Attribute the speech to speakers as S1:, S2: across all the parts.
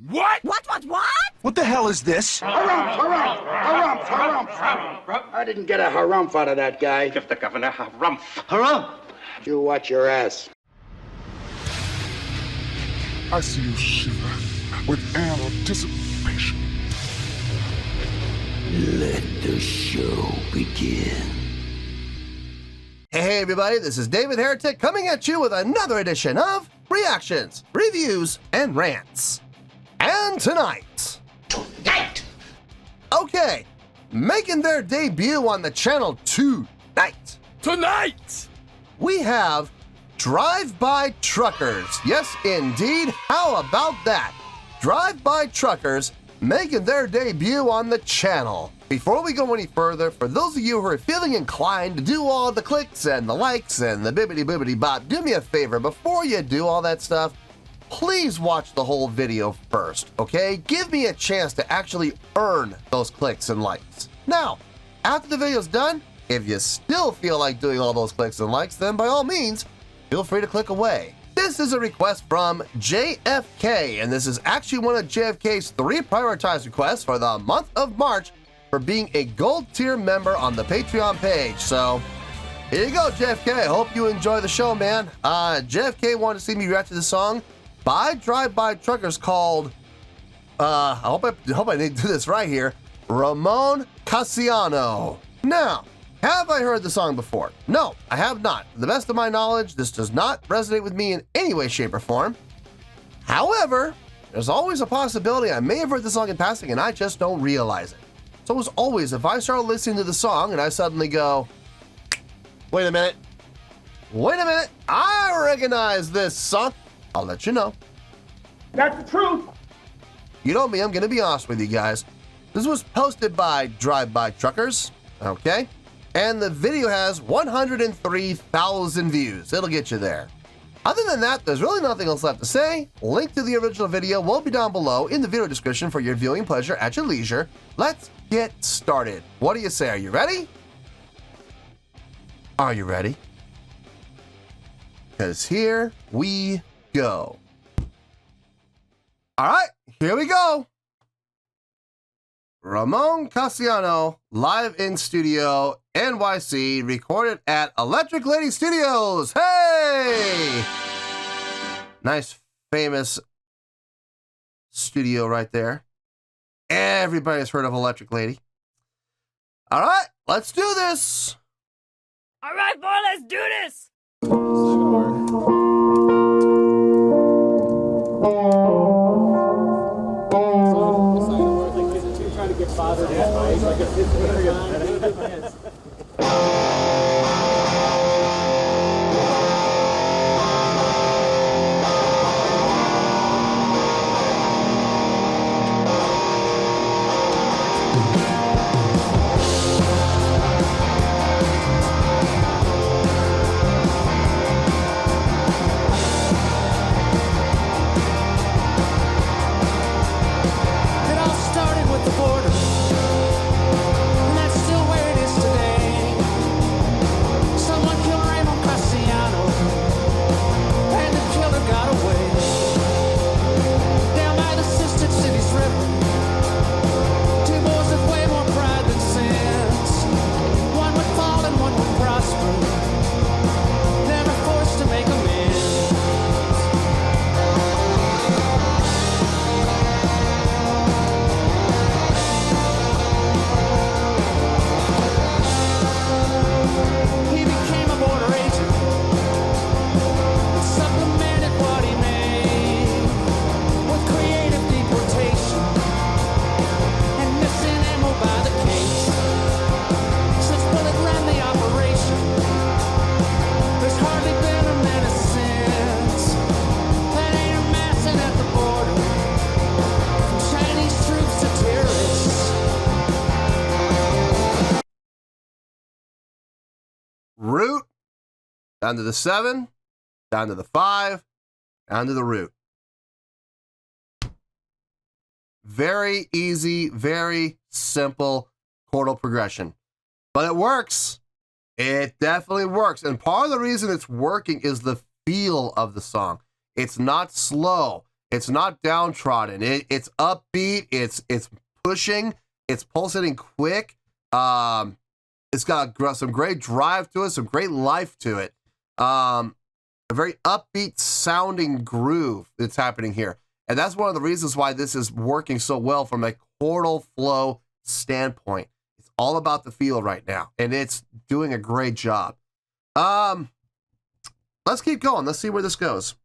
S1: What?
S2: What?
S3: What the hell is this?
S4: Harumph. I didn't get a harumph out of that guy.
S5: Give the governor harumph.
S3: Harumph!
S4: You watch your ass.
S1: I see you shiver with anticipation.
S6: Let the show begin.
S7: Hey everybody, this is David Heretic coming at you with another edition of Reactions, Reviews, and Rants. And tonight... Okay, making their debut on the channel tonight, we have Drive-By Truckers. Yes, indeed. How about that? Drive-By Truckers making their debut on the channel. Before we go any further, for those of you who are feeling inclined to do all the clicks and the likes and the bibbity-bibbity-bop, do me a favor, before you do all that stuff, please watch the whole video first, okay? Give me a chance to actually earn those clicks and likes. Now, after the video's done, if you still feel like doing all those clicks and likes, then by all means, feel free to click away. This is a request from JFK, and this is actually one of JFK's 3 prioritized requests for the month of March for being a gold tier member on the Patreon page. So, here you go, JFK. I hope you enjoy the show, man. JFK wanted to see me react to the song by Drive-By Truckers called, I hope I didn't do this right here, Ramon Casiano. Now, have I heard the song before? No, I have not. To the best of my knowledge, this does not resonate with me in any way, shape, or form. However, there's always a possibility I may have heard the song in passing and I just don't realize it. So as always, if I start listening to the song and I suddenly go, wait a minute, I recognize this song, I'll let you know.
S4: That's the truth.
S7: You know me, I'm going to be honest with you guys. This was posted by Drive-By Truckers, okay? And the video has 103,000 views. It'll get you there. Other than that, there's really nothing else left to say. Link to the original video will be down below in the video description for your viewing pleasure at your leisure. Let's get started. What do you say? Are you ready? Are you ready? Because here we go. All right, here we go. Ramon Casiano, live in studio, NYC, recorded at Electric Lady Studios. Hey! Nice, famous studio right there. Everybody's heard of Electric Lady. All right, let's do this.
S2: All right, boy, let's do this.
S7: Root, down to the 7, down to the 5, down to the root. Very easy, very simple chordal progression. But it works. It definitely works. And part of the reason it's working is the feel of the song. It's not slow. It's not downtrodden. It's upbeat. It's pushing. It's pulsating quick. It's got some great drive to it, some great life to it. A very upbeat sounding groove that's happening here. And that's one of the reasons why this is working so well from a chordal flow standpoint. It's all about the feel right now, and it's doing a great job. Let's keep going. Let's see where this goes.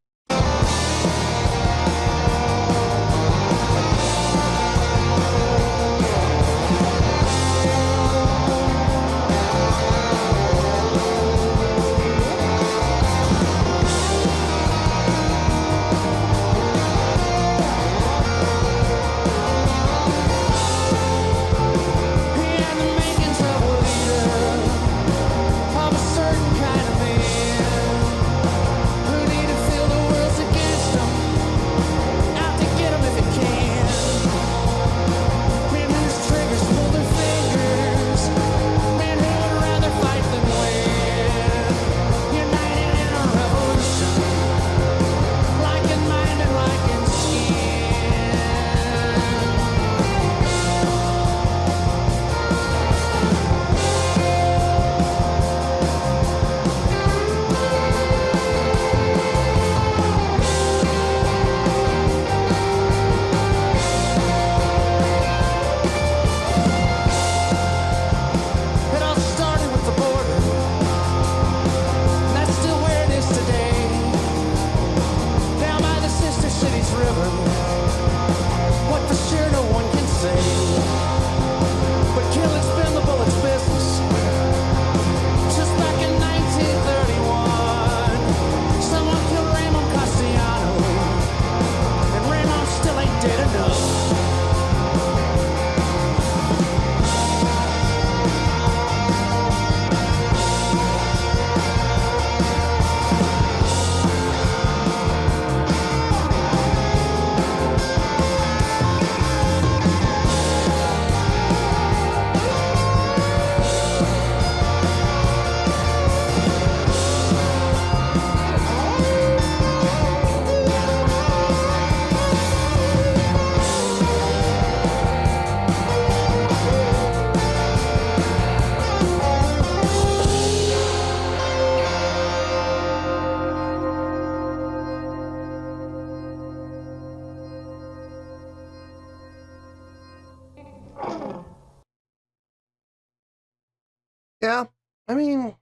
S7: Yeah, I mean,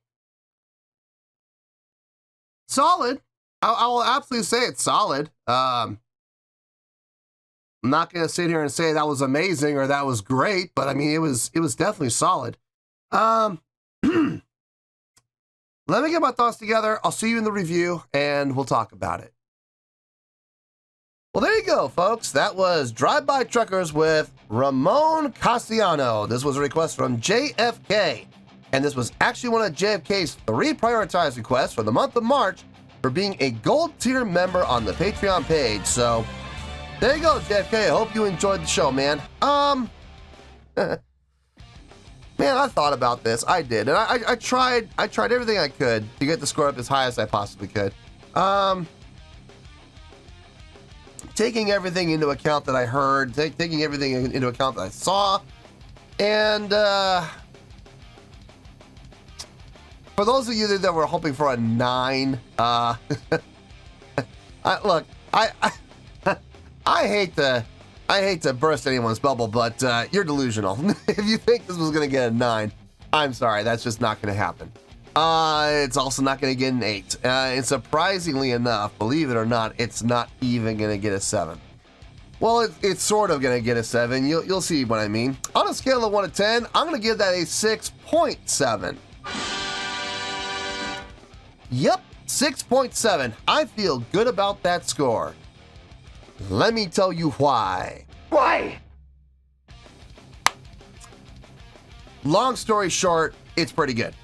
S7: solid. I will absolutely say it's solid. I'm not going to sit here and say that was amazing or that was great, but I mean, it was definitely solid. Let me get my thoughts together. I'll see you in the review and we'll talk about it. Well, there you go, folks. That was Drive By Truckers with Ramon Casiano. This was a request from JFK. And this was actually one of JFK's 3 prioritized requests for the month of March for being a gold tier member on the Patreon page. So there you go, JFK. I hope you enjoyed the show, man. Man, I thought about this. I did. And I tried everything I could to get the score up as high as I possibly could. Taking everything into account that I heard, taking everything into account that I saw, and for those of you that were hoping for a 9, I hate to burst anyone's bubble, but you're delusional. If you think this was gonna get a 9, I'm sorry, that's just not gonna happen. It's also not gonna get an 8. And surprisingly enough, believe it or not, it's not even gonna get a 7. Well, it's sort of gonna get a 7. You'll see what I mean. On a scale of 1 to 10, I'm gonna give that a 6.7. Yep, 6.7. I feel good about that score. Let me tell you why.
S4: Why?
S7: Long story short, it's pretty good.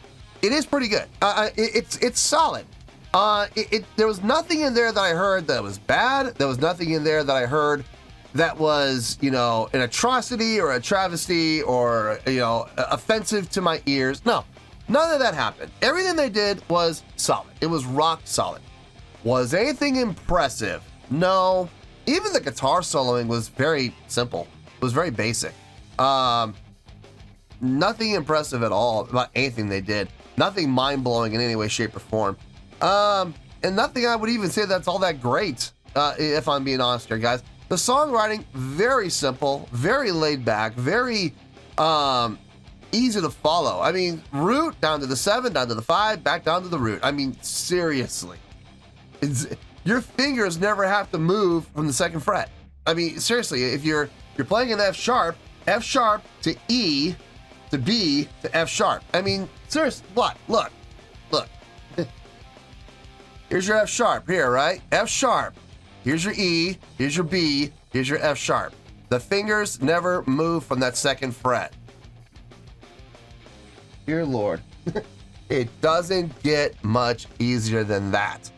S7: It is pretty good. It's solid. There was nothing in there that I heard that was bad. There was nothing in there that I heard that was, an atrocity or a travesty or, offensive to my ears. No. None of that happened. Everything they did was solid. It was rock solid. Was anything impressive? No. Even the guitar soloing was very simple. It was very basic. Nothing impressive at all about anything they did. Nothing mind-blowing in any way, shape, or form. And nothing I would even say that's all that great, if I'm being honest here, guys. The songwriting, very simple, very laid back, very easy to follow. I mean, root down to the 7, down to the 5, back down to the root. I mean, seriously. Your fingers never have to move from the 2nd fret. I mean, seriously, if you're playing an F sharp to E to B to F sharp. I mean, seriously, what? Look. Here's your F sharp here, right? F sharp. Here's your E, here's your B, here's your F sharp. The fingers never move from that 2nd fret. Dear Lord. It doesn't get much easier than that.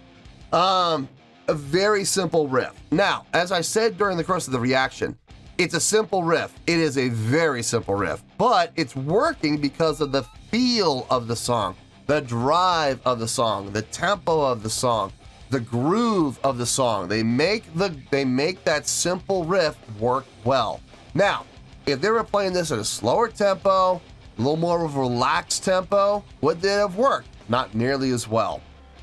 S7: A very simple riff. Now, as I said during the course of the reaction, it's a simple riff. It is a very simple riff, but it's working because of the feel of the song, the drive of the song, the tempo of the song, the groove of the song. They make that simple riff work well. Now, if they were playing this at a slower tempo, a little more of a relaxed tempo, would it have worked? Not nearly as well.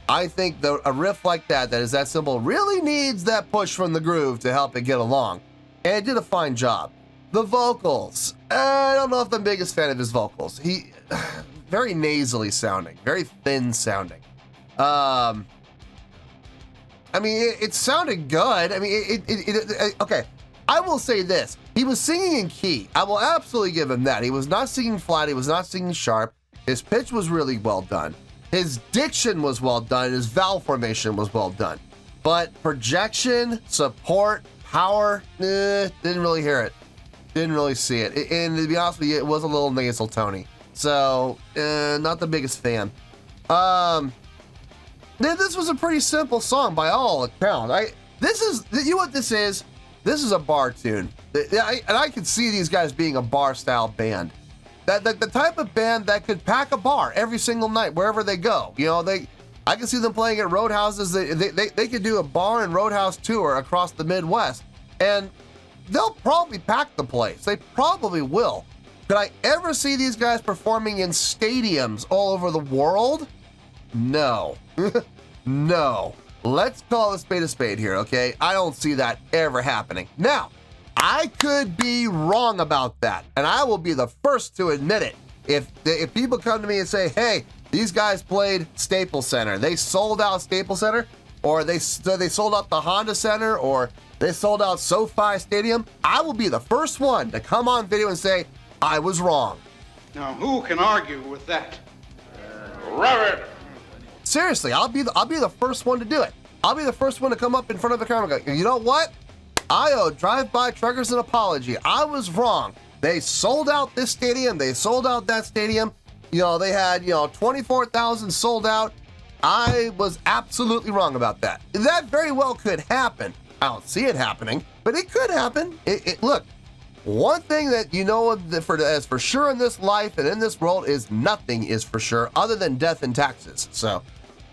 S7: I think a riff like that is that simple really needs that push from the groove to help it get along. And it did a fine job. The vocals, I don't know if I'm the biggest fan of his vocals. He, very nasally sounding, very thin sounding. I mean, it sounded good. I mean, okay. I will say this. He was singing in key. I will absolutely give him that. He was not singing flat. He was not singing sharp. His pitch was really well done. His diction was well done. His vowel formation was well done. But projection, support, power, didn't really hear it. Didn't really see it. And to be honest with you, it was a little nasal tony. So, not the biggest fan. This was a pretty simple song by all accounts. You know what this is? This is a bar tune. And I could see these guys being a bar-style band. The type of band that could pack a bar every single night, wherever they go. You know, I can see them playing at roadhouses. They could do a bar and roadhouse tour across the Midwest, and they'll probably pack the place. They probably will. Could I ever see these guys performing in stadiums all over the world? No. No. Let's call a spade here, okay? I don't see that ever happening. Now, I could be wrong about that, and I will be the first to admit it. If people come to me and say, hey, these guys played Staples Center, they sold out Staples Center, or they sold out the Honda Center, or they sold out SoFi Stadium, I will be the first one to come on video and say, I was wrong.
S4: Now, who can argue with that? Robert!
S7: Seriously, I'll be the first one to do it. I'll be the first one to come up in front of the camera and go, you know what? I owe Drive-By Truckers an apology. I was wrong. They sold out this stadium. They sold out that stadium. You know, they had, 24,000 sold out. I was absolutely wrong about that. That very well could happen. I don't see it happening, but it could happen. Look, one thing that you know as for sure in this life and in this world is nothing is for sure other than death and taxes. So,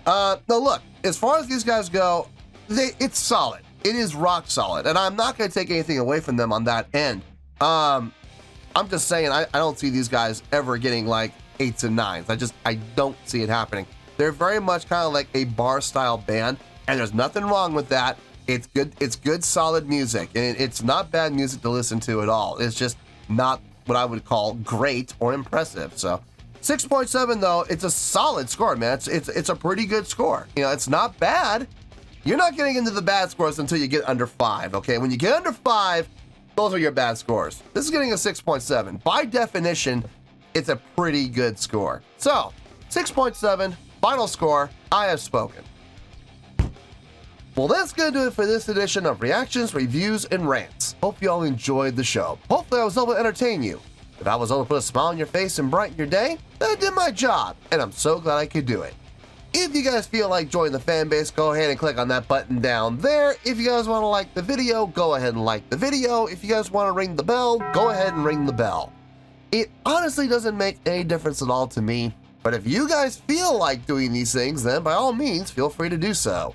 S7: now look, as far as these guys go, it's solid. It is rock solid, and I'm not going to take anything away from them on that end. I'm just saying I don't see these guys ever getting like 8s and 9s. I don't see it happening. They're very much kind of like a bar style band, and there's nothing wrong with that. It's good solid music, and it's not bad music to listen to at all. It's just not what I would call great or impressive. So 6.7 though, it's a solid score, man. It's a pretty good score. It's not bad. You're not getting into the bad scores until you get under 5, okay? When you get under 5, those are your bad scores. This is getting a 6.7. By definition, it's a pretty good score. So, 6.7, final score, I have spoken. Well, that's going to do it for this edition of Reactions, Reviews, and Rants. Hope you all enjoyed the show. Hopefully I was able to entertain you. If I was able to put a smile on your face and brighten your day, then I did my job, and I'm so glad I could do it. If you guys feel like joining the fan base, go ahead and click on that button down there. If you guys want to like the video, go ahead and like the video. If you guys want to ring the bell, go ahead and ring the bell. It honestly doesn't make any difference at all to me, but if you guys feel like doing these things, then by all means, feel free to do so.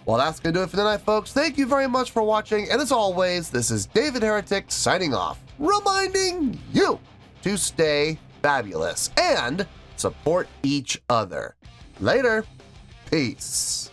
S7: Well, that's going to do it for tonight, folks. Thank you very much for watching. And as always, this is David Heretic signing off, reminding you to stay fabulous and support each other. Later. Peace.